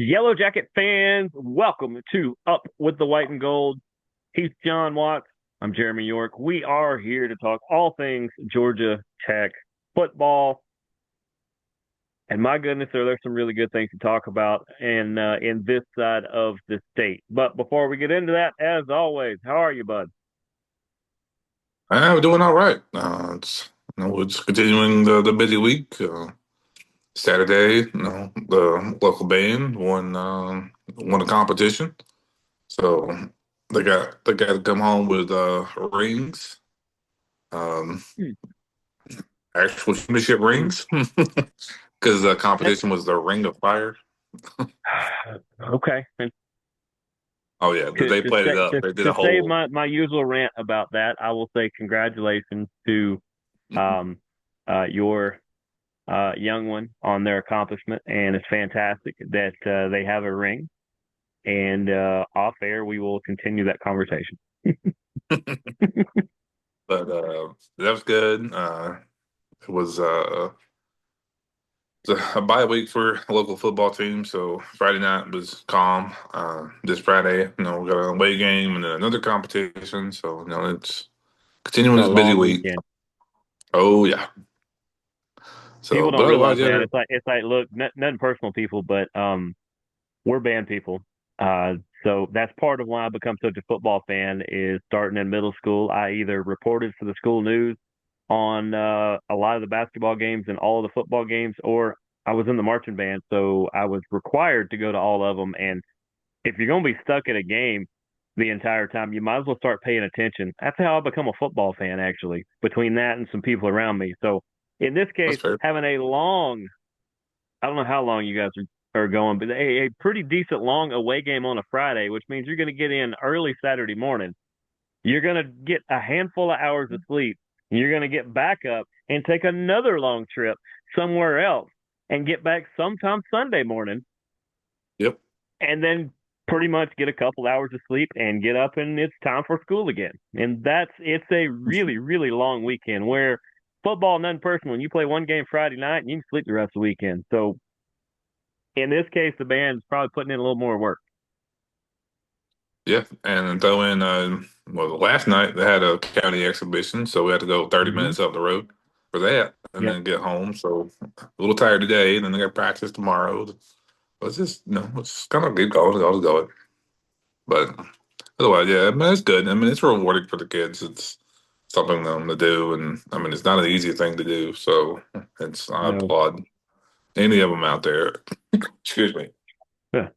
Yellow Jacket fans, welcome to Up with the White and Gold. He's John Watts. I'm Jeremy York. We are here to talk all things Georgia Tech football. And my goodness, there's some really good things to talk about in this side of the state. But before we get into that, as always, how are you, bud? We're doing all right. It's continuing the busy week. Saturday, the local band won a competition, so they got to come home with rings, um, actual championship rings, because the competition was the Ring of Fire. Okay. And Oh yeah, to they to played it say up. They did to a save whole. my usual rant about that, I will say congratulations to um your young one on their accomplishment, and it's fantastic that they have a ring. And off air, we will continue that conversation. But that was good. It was it's a bye week for a local football team, so Friday night was calm. This Friday, we got an away game and then another competition, so it's continuing A this busy long week. weekend. Oh yeah. So, People don't but realize otherwise, that yeah, it's like look, nothing personal, people, but we're band people. Uh, so that's part of why I become such a football fan. Is starting in middle school, I either reported for the school news on a lot of the basketball games and all of the football games, or I was in the marching band, so I was required to go to all of them. And if you're going to be stuck at a game the entire time, you might as well start paying attention. That's how I become a football fan, actually, between that and some people around me. So in this that's case, fair. having a long, I don't know how long you guys are going, but a pretty decent long away game on a Friday, which means you're going to get in early Saturday morning. You're going to get a handful of hours of sleep. You're going to get back up and take another long trip somewhere else and get back sometime Sunday morning, Yep. and then pretty much get a couple hours of sleep and get up, and it's time for school again. And it's a really, really long weekend where football, nothing personal. And you play one game Friday night and you can sleep the rest of the weekend. So in this case, the band's probably putting in a little more work. Yeah, and throw in well, last night they had a county exhibition, so we had to go 30 Mm-hmm. minutes up the road for that, and Yep. then get home. So a little tired today, and then they got practice tomorrow. But it's just it's kind of keep going. But otherwise, yeah, I mean, it's good. I mean, it's rewarding for the kids. It's something for them to do, and I mean, it's not an easy thing to do. So I No. applaud any of them out there. Excuse me, Yeah.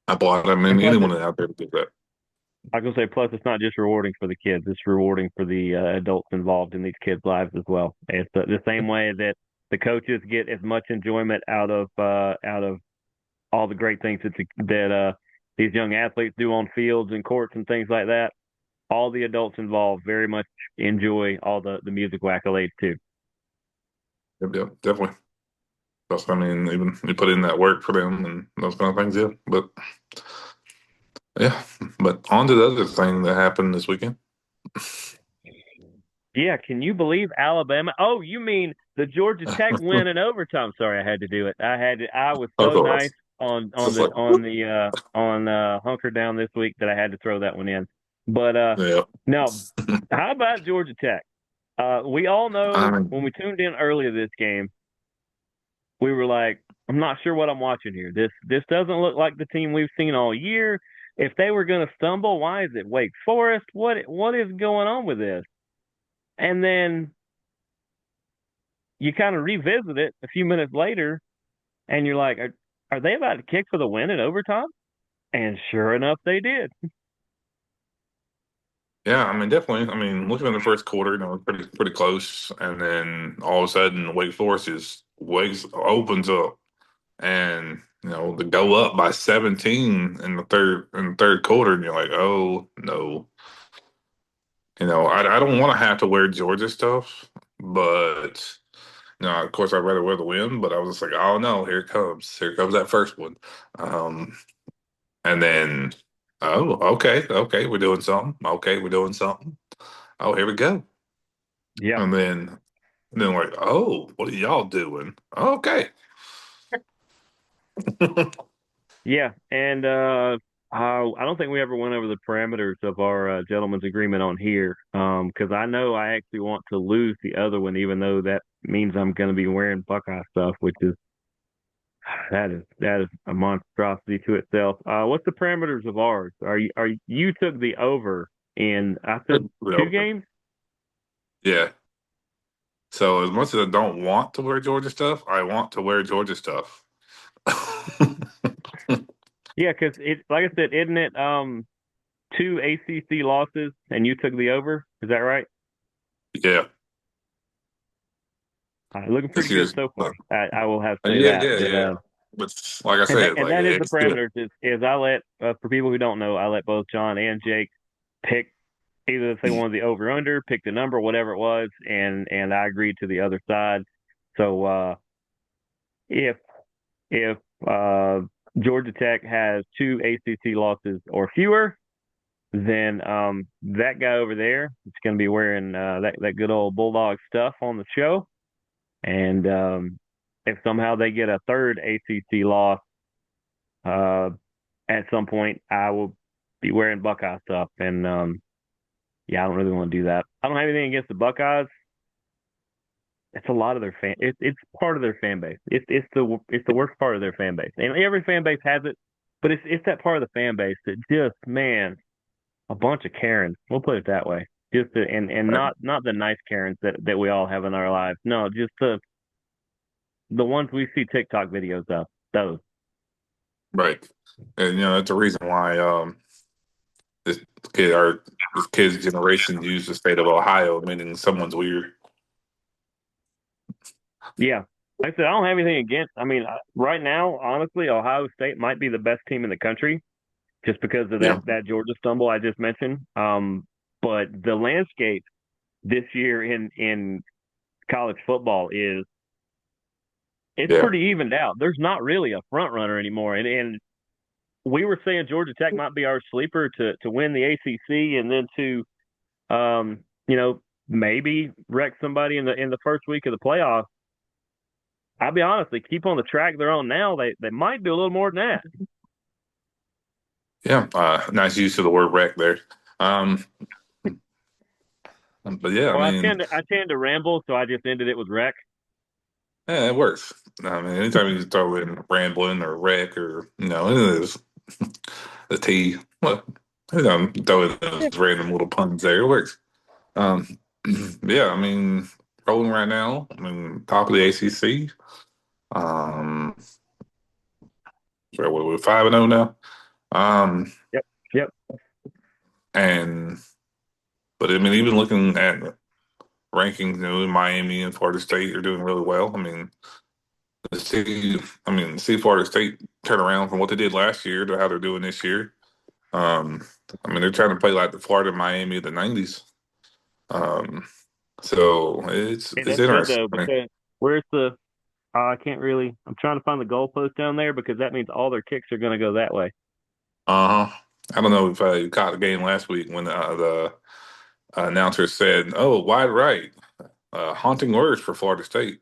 I applaud. I And mean, plus, anyone out there to do that. I can say, plus, it's not just rewarding for the kids; it's rewarding for the adults involved in these kids' lives as well. It's the same way that the coaches get as much enjoyment out of all the great things that these young athletes do on fields and courts and things like that. All the adults involved very much enjoy all the musical accolades too. Yep, definitely. Because I mean, even you put in that work for them and those kind of things. Yeah, but yeah, but on to the other thing that happened this weekend. Yeah, can you believe Alabama? Oh, you mean the Georgia Tech win in overtime? Sorry, I had to do it. I was Of so nice course, on on it's the like, on the on Hunker Down this week that I had to throw that one in. But yeah. no, how about Georgia Tech? We all I know mean, when we tuned in earlier this game, we were like, I'm not sure what I'm watching here. This doesn't look like the team we've seen all year. If they were going to stumble, why is it Wake Forest? What is going on with this? And then you kind of revisit it a few minutes later, and you're like, are they about to kick for the win in overtime? And sure enough, they did. yeah, I mean, definitely. I mean, looking at the first quarter, pretty close, and then all of a sudden, Wake Forest just wakes opens up, and they go up by 17 in the third quarter, and you're like, oh no. I don't want to have to wear Georgia stuff, but of course, I'd rather wear the win. But I was just like, oh no, here comes that first one, and then oh, okay, we're doing something. Okay, we're doing something. Oh, here we go, Yeah. and then like, oh, what are y'all doing? Okay, Yeah, and I don't think we ever went over the parameters of our gentleman's agreement on here, because I know I actually want to lose the other one, even though that means I'm going to be wearing Buckeye stuff, which is that is a monstrosity to itself. What's the parameters of ours? You took the over in I said two Well, games? yeah. So as much as I don't want to wear Georgia stuff, I want to wear Georgia stuff. Yeah, because it like I said, isn't it two ACC losses and you took the over? Is that right? Yeah, Looking this pretty good year's. so far. I will have to say Yeah, that. yeah, yeah. But like I said, And like that is the it's good. parameters. Is I let for people who don't know, I let both John and Jake pick either if they wanted the over under, pick the number, whatever it was, and I agreed to the other side. So if if uh, Georgia Tech has two ACC losses or fewer, then that guy over there is going to be wearing that good old Bulldog stuff on the show. And if somehow they get a third ACC loss uh, at some point, I will be wearing Buckeye stuff. And yeah, I don't really want to do that. I don't have anything against the Buckeyes. It's a lot of their fan. It's part of their fan base. It's the worst part of their fan base. And every fan base has it, but it's that part of the fan base that just man, a bunch of Karens. We'll put it that way. And not the nice Karens that we all have in our lives. No, just the ones we see TikTok videos of. Those. Right. And that's the reason why this kid our this kid's generation use the state of Ohio, meaning someone's weird. Yeah. Like I said, I don't have anything against. I mean, right now, honestly, Ohio State might be the best team in the country just because of Yeah. that Georgia stumble I just mentioned. But the landscape this year in college football is it's Yeah. pretty evened out. There's not really a front runner anymore, and we were saying Georgia Tech might be our sleeper to win the ACC and then to maybe wreck somebody in the first week of the playoffs. I'll be honest, they keep on the track they're on now. They might do a little more than that. Yeah. Nice use of the word wreck there. Um, but yeah, I Well, mean, I tend to ramble, so I just ended it with wreck. yeah, it works. I mean, anytime you throw in rambling or wreck or it is the T. Well, throw in those random little puns there. It works. Um, yeah, I mean, rolling right now. I mean, top of the ACC. Um, so what, we're 5-0 now. Um, Yep, yep. and but I mean, even looking at rankings, Miami and Florida State are doing really well. I mean, see Florida State turn around from what they did last year to how they're doing this year. Um, I mean, they're trying to play like the Florida Miami of the '90s. Um, so Hey, it's that's good interesting. though because where's the? I can't really. I'm trying to find the goalpost down there because that means all their kicks are going to go that way. Uh huh. I don't know if you caught the game last week when the announcer said, "Oh, wide right." Haunting words for Florida State.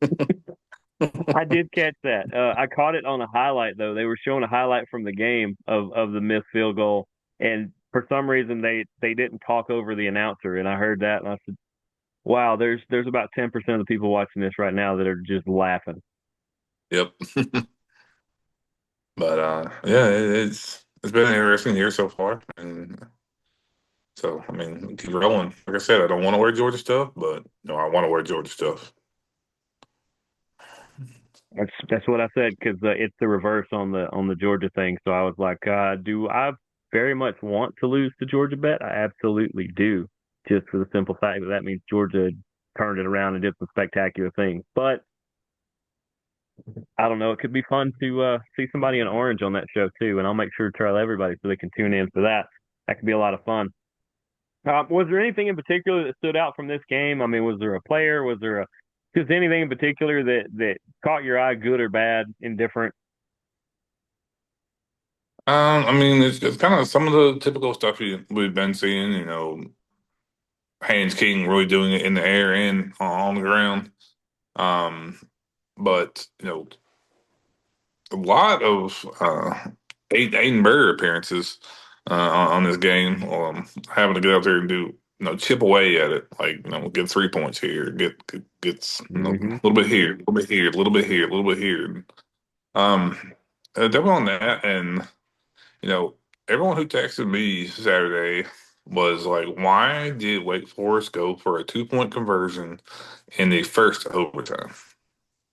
I did catch that. I caught it on a highlight though. They were showing a highlight from the game of the missed field goal, and for some reason they didn't talk over the announcer, and I heard that, and I said, "Wow, there's about 10% of the people watching this right now that are just laughing." Yep. But yeah, it's been an interesting year so far, and so I mean, keep rolling. Like I said, I don't want to wear Georgia stuff, but no, I want to wear Georgia stuff. That's what I said because it's the reverse on the Georgia thing. So I was like, do I very much want to lose the Georgia bet? I absolutely do, just for the simple fact that that means Georgia turned it around and did some spectacular things. But I don't know. It could be fun to see somebody in orange on that show too, and I'll make sure to tell everybody so they can tune in for that. That could be a lot of fun. Was there anything in particular that stood out from this game? I mean, was there a player? Was there just anything in particular that caught your eye, good or bad, indifferent? I mean, it's kind of some of the typical stuff we've been seeing. Haynes King really doing it in the air and on the ground. Um, but a lot of Aiden Burr appearances on this game. Having to get out there and do chip away at it, like get 3 points here, gets Hmm. a little bit here, a little bit here, a little bit here, a little bit here. Um, Definitely on that, and you know, everyone who texted me Saturday was like, "Why did Wake Forest go for a 2 point conversion in the first overtime?"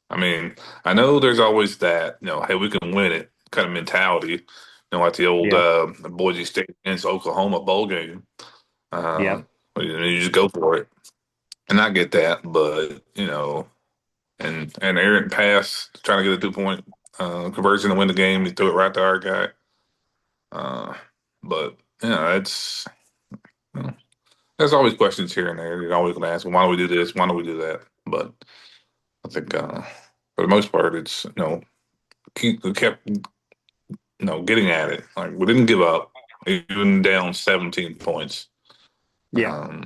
I mean, I know there's always that, hey, we can win it kind of mentality, like the old Yeah. Boise State against Oklahoma bowl game. Yep. You just go for it. And I get that, but, and errant pass, trying to get a 2 point conversion to win the game, he threw it right to our guy. Uh, but, you know, there's always questions here and there. You're always going to ask, why do we do this? Why do we do that? But I think for the most part, it's, we kept getting at it. Like we didn't give up, even down 17 points. Yeah.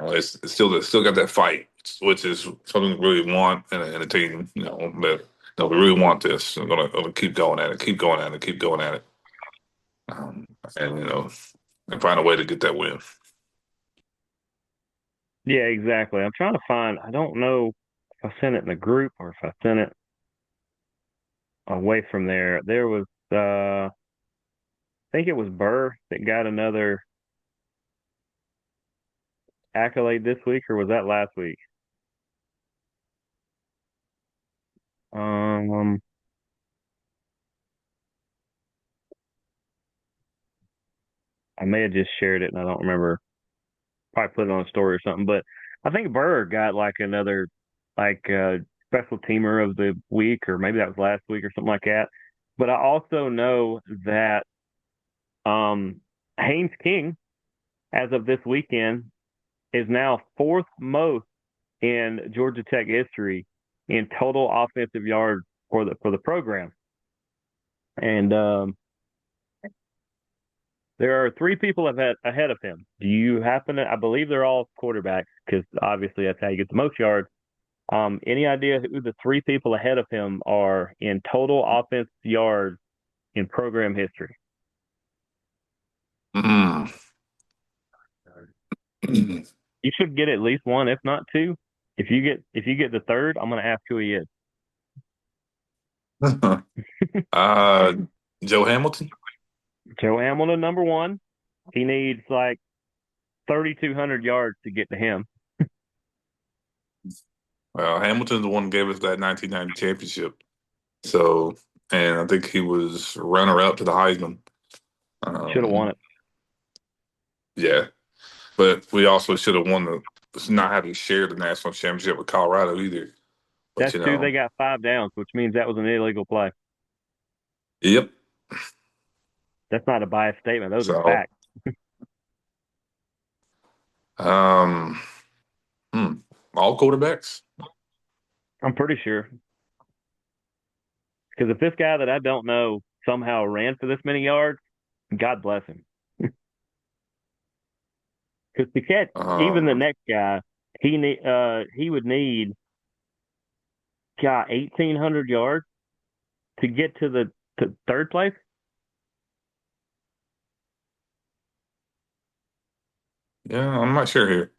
It's still got that fight, which is something we really want in a team. That we really want this. I'm gonna keep going at it, keep going at it, keep going at it, and and find a way to get that win. Yeah, exactly. I'm trying to find, I don't know if I sent it in the group or if I sent it away from there. There was, I think it was Burr that got another accolade this week, or was that last week? Um, I may have just shared it and I don't remember. Probably put it on a story or something. But I think Burr got like another like special teamer of the week, or maybe that was last week or something like that. But I also know that um, Haynes King, as of this weekend, is now fourth most in Georgia Tech history in total offensive yards for the program. And there are three people ahead of him. Do you happen to? I believe they're all quarterbacks because obviously that's how you get the most yards. Any idea who the three people ahead of him are in total offense yards in program history? Mm. You should get at least one, if not two. If you get the third, I'm going to ask who he is. uh, Joe Hamilton. Joe Hamilton, number one. He needs like 3,200 yards to get to him. Hamilton's the one who gave us that 1990 championship. So, and I think he was runner up to the Heisman. Should have won Um, it. yeah, but we also should have won not having shared the national championship with Colorado either. But That's two. They got 5 downs, which means that was an illegal play. yep. That's not a biased statement. Those are So, facts. um, hmm, all quarterbacks. I'm pretty sure. Because if this guy that I don't know somehow ran for this many yards, God bless him. Because to catch even the Um, next guy, he would need 1,800 yards to get to the to third place. yeah, I'm not sure here.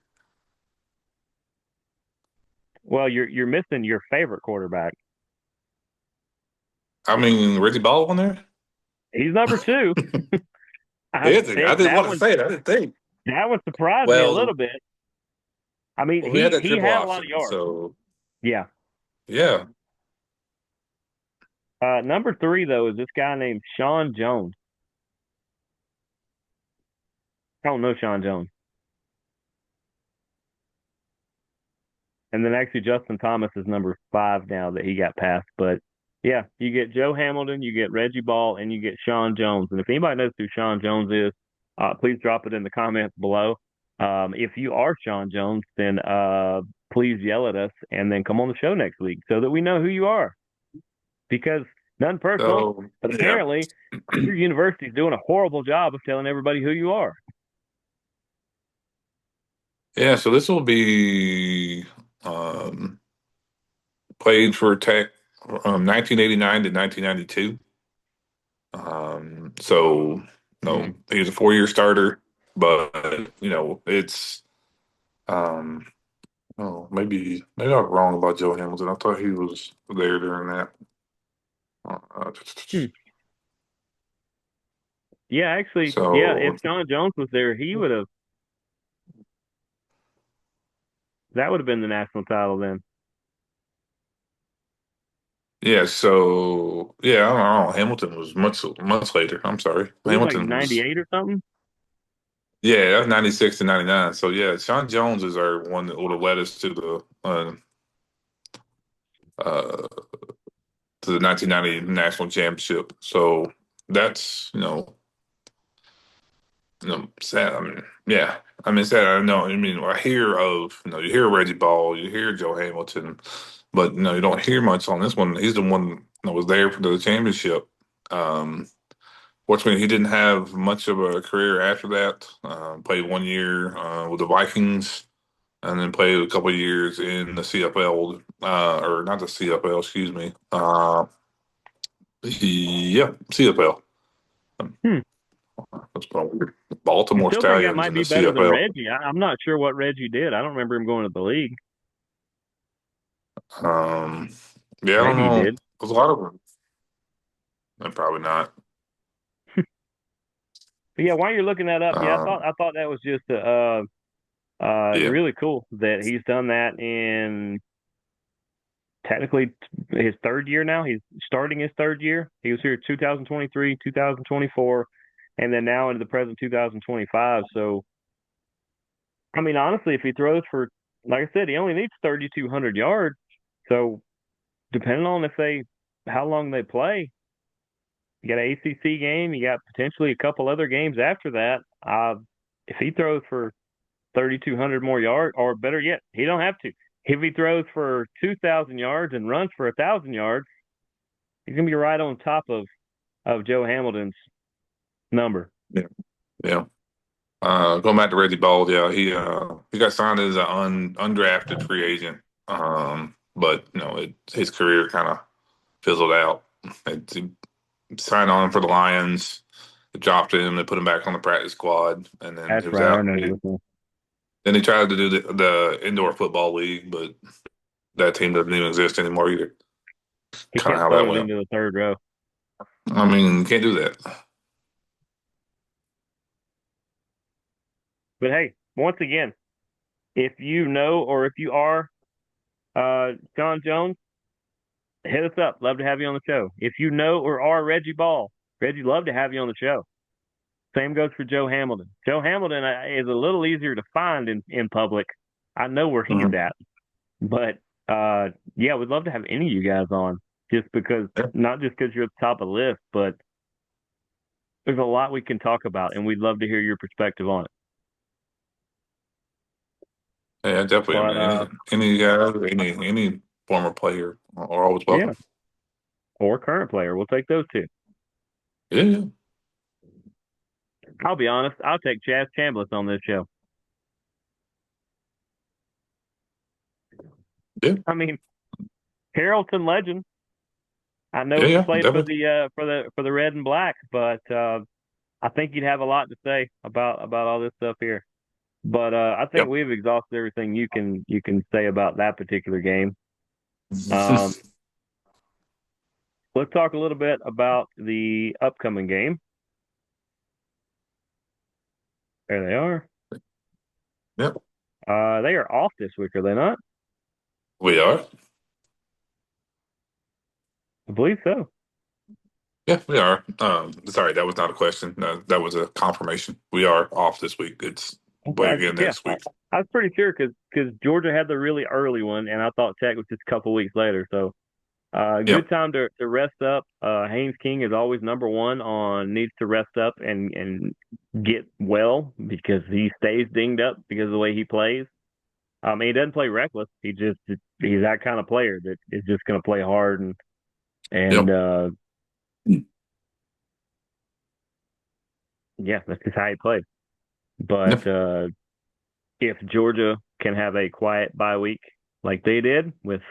Well, you're missing your favorite quarterback. I mean, Reggie Ball on there. He's number two. Is he? I didn't That want to one say it. I didn't think. surprised me a little Well, bit. I mean, we had that he triple had a lot of option, yards. so Yeah. yeah. Number three though is this guy named Sean Jones. I don't know Sean Jones. And then actually Justin Thomas is number five now that he got passed. But yeah, you get Joe Hamilton, you get Reggie Ball, and you get Sean Jones. And if anybody knows who Sean Jones is, please drop it in the comments below. If you are Sean Jones, then please yell at us and then come on the show next week so that we know who you are. Because none personal, So but yeah. apparently your university's doing a horrible job of telling everybody who you are. Yeah, so this will be um, played for Tech. 1989 to 1992. So Hmm. he was a 4 year starter, but it's um, oh maybe I'm wrong about Joe Hamilton. I thought he was there during that. Uh, Hmm. Yeah, actually, yeah. If so John Jones was there, he would have. That would have been the national title then. yeah, I don't know. Hamilton was much later. I'm sorry, It was like Hamilton was. '98 or something. Yeah, that's 96 to 99. So yeah, Sean Jones is our one that would have led us uh, to the 1990 national championship. So that's sad. I mean, yeah, I mean sad. I know. I mean, I hear of you hear Reggie Ball, you hear Joe Hamilton, but you don't hear much on this one. He's the one that was there for the championship. Um, Fortunately, he didn't have much of a career after that. Played 1 year with the Vikings, and then played a couple of years in the CFL, or not the CFL, excuse me. Yeah, CFL. Hmm. That's weird. I Baltimore still think that Stallions might in the be better than CFL. Reggie. I'm not sure what Reggie did. I don't remember him going to the league. Um, yeah, I don't Maybe he know. did. There's a lot of them. Probably not. But yeah, while you're looking that up, yeah, Um, I thought that was just yeah, really cool that he's done that in technically his third year now. He's starting his third year. He was here 2023, 2024, and then now into the present 2025. So, I mean, honestly, if he throws for, like I said, he only needs 3,200 yards. So, depending on how long they play, you got an ACC game, you got potentially a couple other games after that. If he throws for 3,200 more yards, or better yet, he don't have to. If he throws for 2,000 yards and runs for 1,000 yards, he's gonna be right on top of Joe Hamilton's number. yeah, yeah. Going back to Reggie Ball, yeah, he got signed as an undrafted free agent. But his career kind of fizzled out. He signed on for the Lions. They dropped him. They put him back on the practice squad, and then That's he was right. I out. remember this one. Then he tried to do the indoor football league, but that team doesn't even exist anymore either. He Kind of kept how that throwing it went. into the third row. I mean, you can't do that. But hey, once again, if you know or if you are John Jones, hit us up. Love to have you on the show. If you know or are Reggie Ball, Reggie, love to have you on the show. Same goes for Joe Hamilton. Joe Hamilton is a little easier to find in public. I know where he's Mhm. at, but yeah, we'd love to have any of you guys on. Just because, Yeah, not just because you're at the top of the list, but there's a lot we can talk about, and we'd love to hear your perspective on it. yeah, definitely. I But mean, any guy, any former player are always yeah, welcome. or current player, we'll take those two. Yeah, yeah, I'll be honest, I'll take Chaz Chambliss on this show. yeah, I mean, Carrollton legend. I know yeah, he yeah, played for definitely. the red and black, but I think you'd have a lot to say about all this stuff here. But I think Yep. we've exhausted everything you can say about that particular game. Um, let's talk a little bit about the upcoming game. There they are. Yep, They are off this week, are they not? we are. I believe so. Yeah, we are. Sorry, that was not a question. That was a confirmation. We are off this week. It's play again Yeah, next week. I was pretty sure because Georgia had the really early one, and I thought Tech was just a couple weeks later. So good Yep. time to rest up. Haynes King is always number one on needs to rest up and get well because he stays dinged up because of the way he plays. He doesn't play reckless. He's that kind of player that is just going to play hard and Yep. yeah, that's just how he plays. But Yep. if Georgia can have a quiet bye week like they did with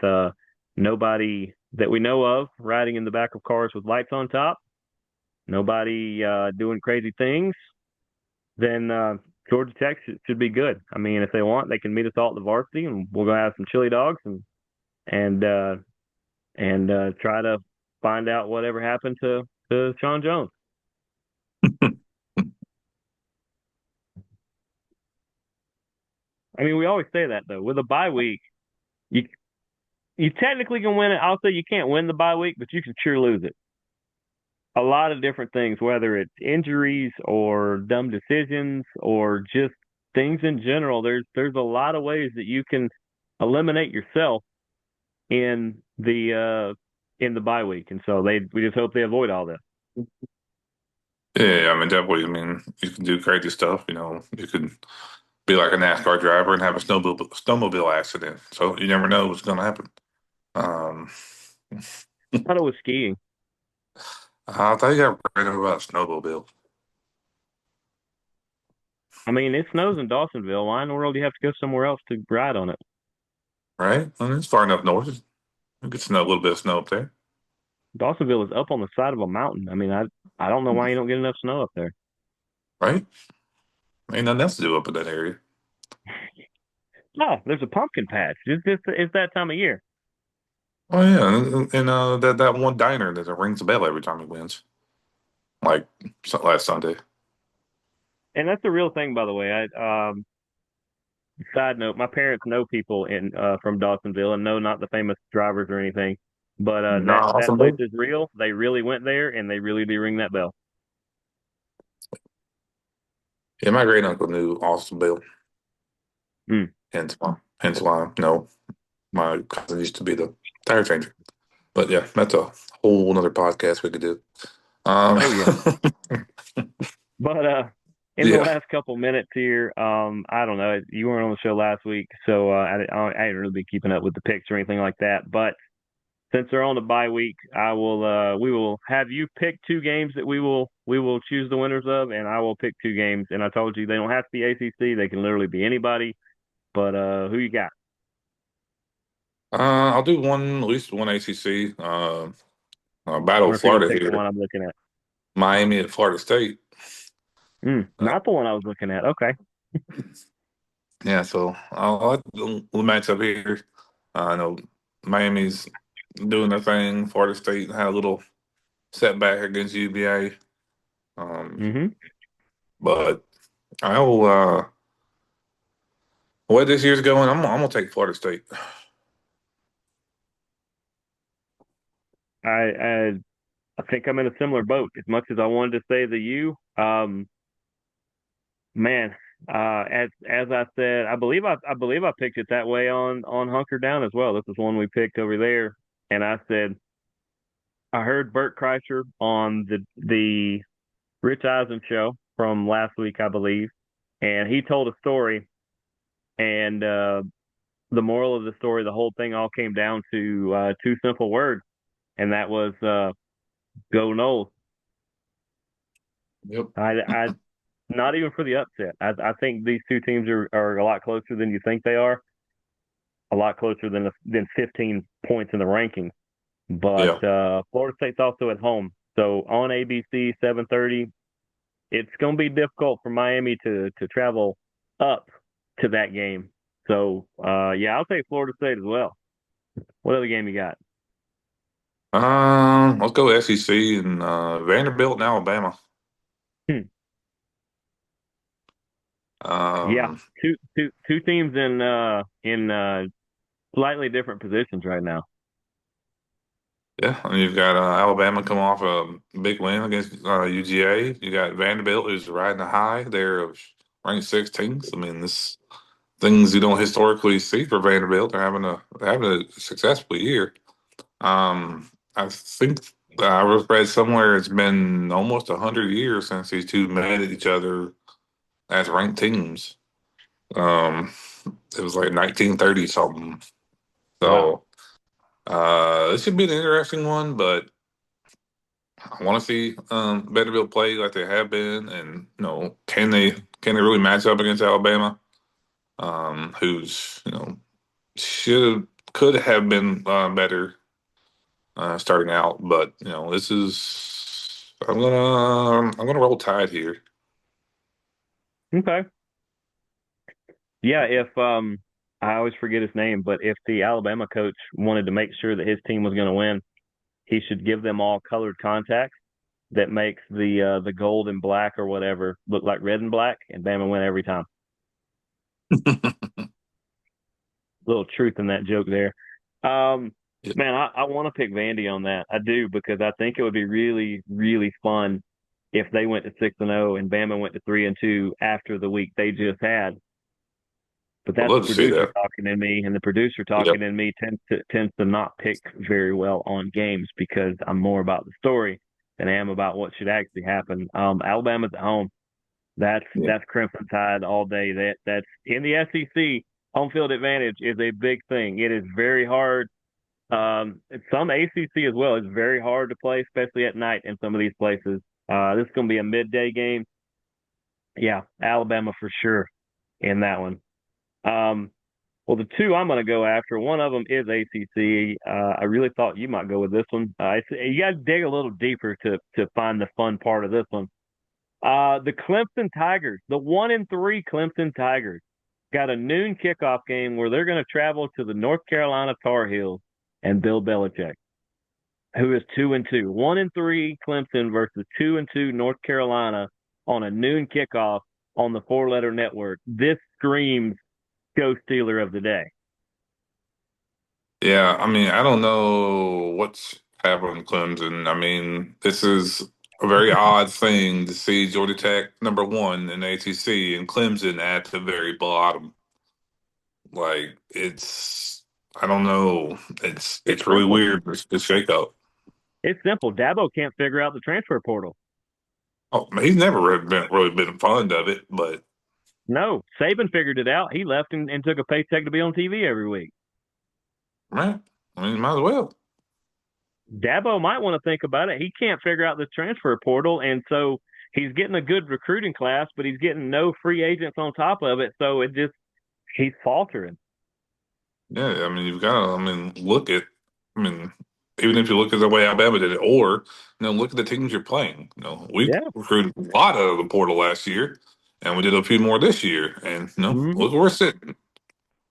nobody that we know of riding in the back of cars with lights on top, nobody doing crazy things, then Georgia Tech should be good. I mean, if they want, they can meet us all at the varsity, and we'll go have some chili dogs and uh, and try to find out whatever happened to Sean Jones. I mean, we always say that though. With a bye week, you you technically can win it. I'll say you can't win the bye week, but you can sure lose it. A lot of different things, whether it's injuries or dumb decisions or just things in general. There's a lot of ways that you can eliminate yourself in the bye week, and so we just hope they avoid all that. Yeah, I mean, definitely. I mean, you can do crazy stuff. You could be like a NASCAR driver and have a snowmobile accident. So you never know what's going to happen. Um, I thought it was skiing. I thought you got right about snowmobile, I mean, it snows in Dawsonville. Why in the world do you have to go somewhere else to ride on it? right? I mean, it's far enough north. You get snow, a little bit of snow up there, Dawsonville is up on the side of a mountain. I mean, I don't know why you don't get enough snow up there. right? Ain't nothing else to do up in that area. No, there's a pumpkin patch. It's that time of year. Oh yeah, and that one diner that rings a bell every time he wins, like last Sunday. And that's the real thing, by the way. Side note, my parents know people in from Dawsonville and know not the famous drivers or anything, but No, that awesome, place baby. is real. They really went there and they really do ring that bell. Yeah, my great uncle knew Austin Bill, Mm. hence why no, my cousin used to be the tire changer. But yeah, that's a whole another podcast we could do. Um, Oh yeah. But in the yeah. last couple minutes here, I don't know. You weren't on the show last week, so I ain't really been keeping up with the picks or anything like that. But since they're on the bye week, we will have you pick two games that we will choose the winners of, and I will pick two games. And I told you they don't have to be ACC; they can literally be anybody. But who you got? I'll do one, at least one ACC. I Battle wonder of if you're gonna Florida pick the here. one I'm looking at. Miami at Florida State. Uh, Not the one I was looking at. Okay. yeah, so I'll let the match up here. I know Miami's doing their thing. Florida State had a little setback against UVA. Um, Mm-hmm. but I'll way this year's going, I'm gonna take Florida State. I, I I think I'm in a similar boat. As much as I wanted to say the U, man, as I said, I believe I picked it that way on Hunker Down as well. This is one we picked over there, and I said I heard Bert Kreischer on the Rich Eisen show from last week, I believe, and he told a story, and the moral of the story, the whole thing all came down to two simple words, and that was "Go Noles." Yep. I not even for the upset. I think these two teams are a lot closer than you think they are. A lot closer than 15 points in the rankings. But Yeah. Florida State's also at home, so on ABC 7:30, it's going to be difficult for Miami to travel up to that game. So yeah, I'll take Florida State as well. What other game you got? Let's go SEC and Vanderbilt and Alabama. Hmm. Yeah, Um, two teams in slightly different positions right now. yeah, and you've got Alabama come off a big win against UGA. You got Vanderbilt who's riding a high there of ranked 16th. I mean, this things you don't historically see for Vanderbilt. They're having a successful year. I think I read somewhere it's been almost 100 years since these two met each other as ranked teams. Um, it was like 1930 something. Wow. So this should be an interesting one, but I want to see Vanderbilt play like they have been, and can they really match up against Alabama, who's should could have been better starting out. But this is I'm gonna roll Tide here. Okay. Yeah, if I always forget his name, but if the Alabama coach wanted to make sure that his team was going to win, he should give them all colored contacts that makes the gold and black or whatever look like red and black, and Bama win every time. Little truth in that joke there. Um, Yeah. man, I want to pick Vandy on that. I do because I think it would be really, really fun if they went to 6-0 and Bama went to 3-2 after the week they just had. But I'd that's love the to see producer that. talking in me, and the producer Yep. talking in me tends to not pick very well on games because I'm more about the story than I am about what should actually happen. Alabama's at home. That's Yeah. that's Crimson Tide all day. That's in the SEC. Home field advantage is a big thing. It is very hard. Some ACC as well. It's very hard to play, especially at night in some of these places. This is going to be a midday game. Yeah, Alabama for sure in that one. Um, well, the two I'm going to go after, one of them is ACC. I really thought you might go with this one. You got to dig a little deeper to find the fun part of this one. The Clemson Tigers, the 1-3 Clemson Tigers, got a noon kickoff game where they're going to travel to the North Carolina Tar Heels and Bill Belichick, who is 2-2. 1-3 Clemson versus 2-2 North Carolina on a noon kickoff on the four-letter network. This screams Go Steeler of the day. Yeah, I mean, I don't know what's happening in Clemson. I mean, this is a very odd thing to see Georgia Tech number one in ACC and Clemson at the very bottom. Like I don't know. It's It's really simple. weird. It's shake up. It's simple. Dabo can't figure out the transfer portal. Oh, he's never really been fond of it, but No, Saban figured it out. He left and took a paycheck to be on TV every week. man, I mean, might as well. Dabo might want to think about it. He can't figure out the transfer portal, and so he's getting a good recruiting class, but he's getting no free agents on top of it. So it just he's faltering. Yeah, I mean, you've got to. I mean, look at. I mean, even if you look at the way Alabama did it, or look at the teams you're playing. We Yeah. recruited a lot out of the portal last year, and we did a few more this year. And Mm-hmm. look where we're sitting.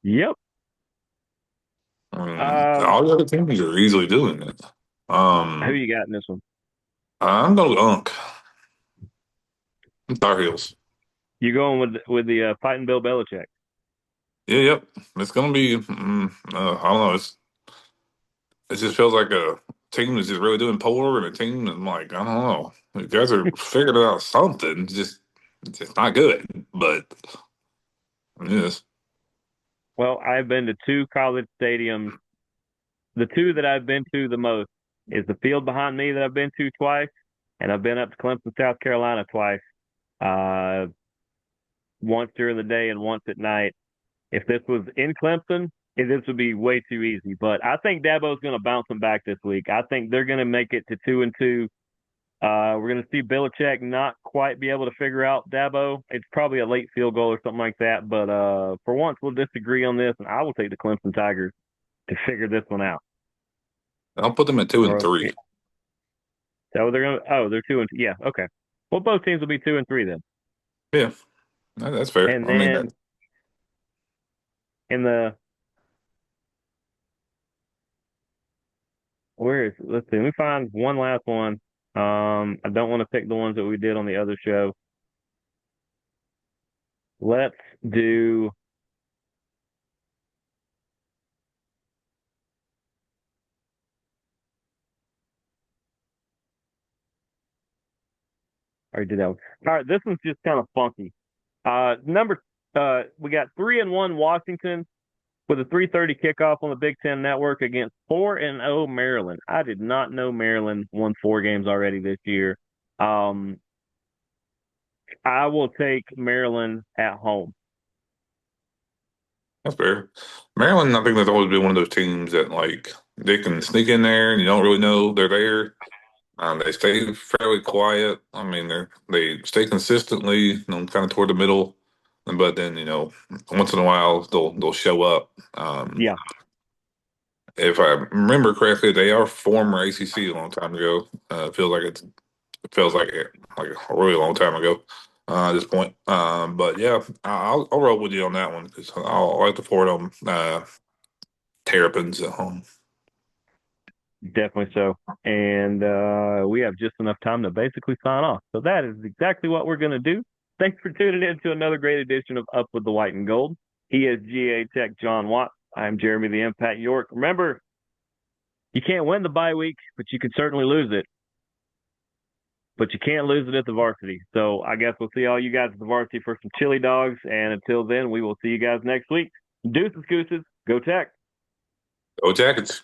Yep. I mean, Um, all the other teams are easily doing it. who Um, you got in this one? I'm going to Unk Tar Heels. You going with the fighting Bill Belichick? Yeah, yep. It's going to be. I don't know. It just feels like a team that's just really doing poor, and a team that, like, I don't know. You guys are figuring out something. It's just not good, but it is. Well, I've been to two college stadiums. The two that I've been to the most is the field behind me that I've been to twice, and I've been up to Clemson, South Carolina twice. Uh, once during the day and once at night. If this was in Clemson, this would be way too easy. But I think Dabo's going to bounce them back this week. I think they're going to make it to 2-2. We're going to see Belichick not quite be able to figure out Dabo. It's probably a late field goal or something like that. But for once, we'll disagree on this, and I will take the Clemson Tigers to figure this one out. I'll put them at two and Or, three. so they're going to. Oh, they're 2-2. Yeah, okay. Well, both teams will be 2-3 then. Yeah, that's fair. And I mean, then in the where is let's see, let me find one last one. I don't want to pick the ones that we did on the other show. Let's do I already did that one. All right, this one's just kind of funky. Number we got 3-1 Washington with a 3:30 kickoff on the Big Ten Network against 4-0 Maryland. I did not know Maryland won 4 games already this year. Um, I will take Maryland at home. that's fair. Maryland, I think that's always been one of those teams that, like, they can sneak in there and you don't really know they're there. They stay fairly quiet. I mean, they stay consistently, kind of toward the middle, but then once in a while they'll show up. Yeah, if I remember correctly, they are former ACC a long time ago. It feels like a really long time ago at this point. But yeah, I'll roll with you on that one because I like the Fordham Terrapins at home. Definitely so. And we have just enough time to basically sign off. So that is exactly what we're going to do. Thanks for tuning in to another great edition of Up with the White and Gold. He is GA Tech John Watt. I'm Jeremy the Impact York. Remember, you can't win the bye week, but you can certainly lose it. But you can't lose it at the varsity. So I guess we'll see all you guys at the varsity for some chili dogs. And until then, we will see you guys next week. Deuces, gooses, go Tech. Go Jackets.